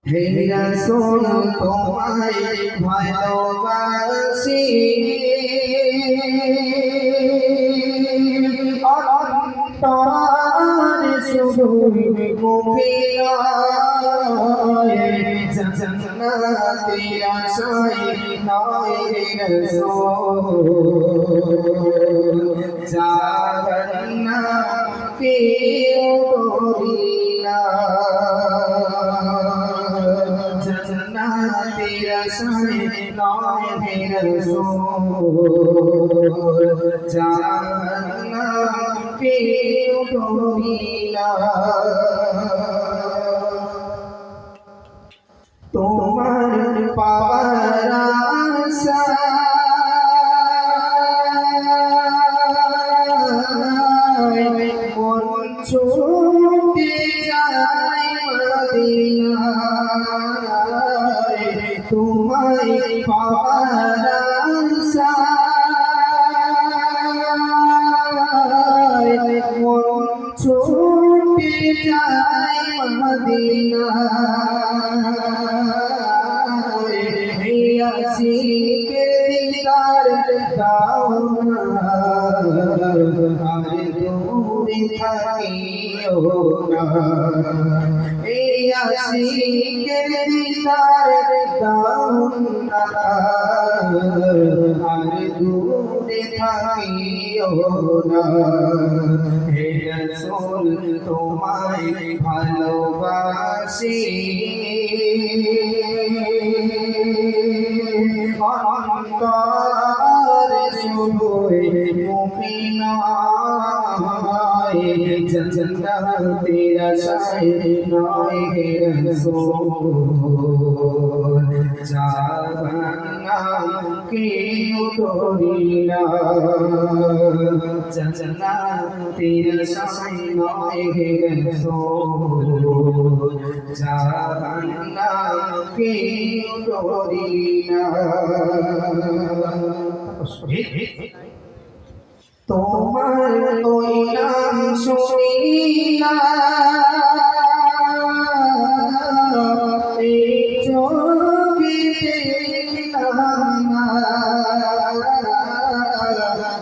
হে রাসূল তোমায় ভালোবাসি অন্তরে শুধুই মুখে নয় জান্নাতের আশায় নয় রে রাসূল জান্নাতে উঠরিনা জান্নাতের আশায় নয় রে রাসূল জান্নাতে উঠরিনা তোমার পাওয়ার আশায় মন ছুটে যায় মদিনায় তোমায় পাওয়ার আশায় মন ছুটে যায় মদিনায় আশিকে দিদার দাও না আর দূরে থাকিও না এই আশিকে দিদার দাও না আর দূরে থাকিও না হে রাসূল তোমায় ভালোবাসি অন্তরে শুধুই মুখে নয় জান্নাতের আশায় নয় হে রাসূল জাহান্নামকে উঠরিনা জান্নাতের আশায় নয় হে রাসূল জাহান্নামকে উঠরিনা তোমার ওই নাম শুনিলা এই চোখে দেখলাম না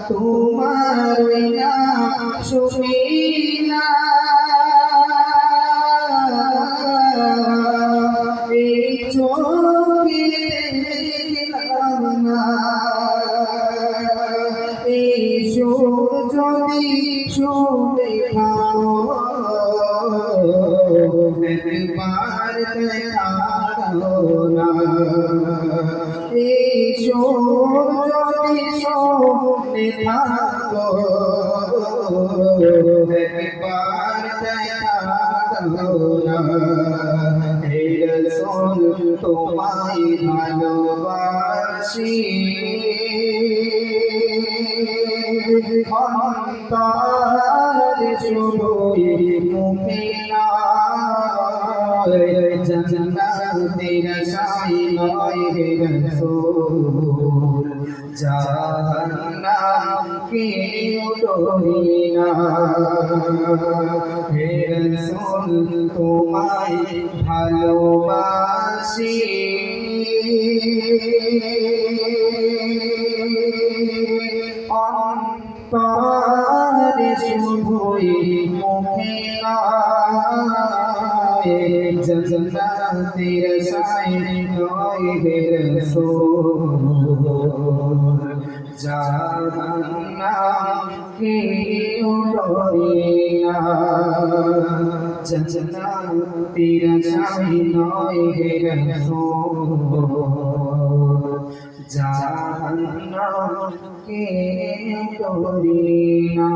তোমার ওই নাম শুনিলা এই চোখে দেখলাম না এই সুর যদি শুনে থাকো একবার দেখা দাও না এই সুর যদি শুনে থাকো একবার দেখা দাও না হে রাসূল তোমায় ভালোবাসি অন্তরে শুধুই মুখে নয় জান্নাতের আশায় নয় হে রাসূল জাহান্নামকে উঠরিনা হে রাসূল তোমায় ভালোবাসি অন্তরে শুধুই মুখে নয় জান্নাতের আশায় নয় হে রাসূল জাহান্নামকে উঠরিনা জান্নাতের আশায় নয় হে রাসূল জাহান্নামকে উঠরিনা।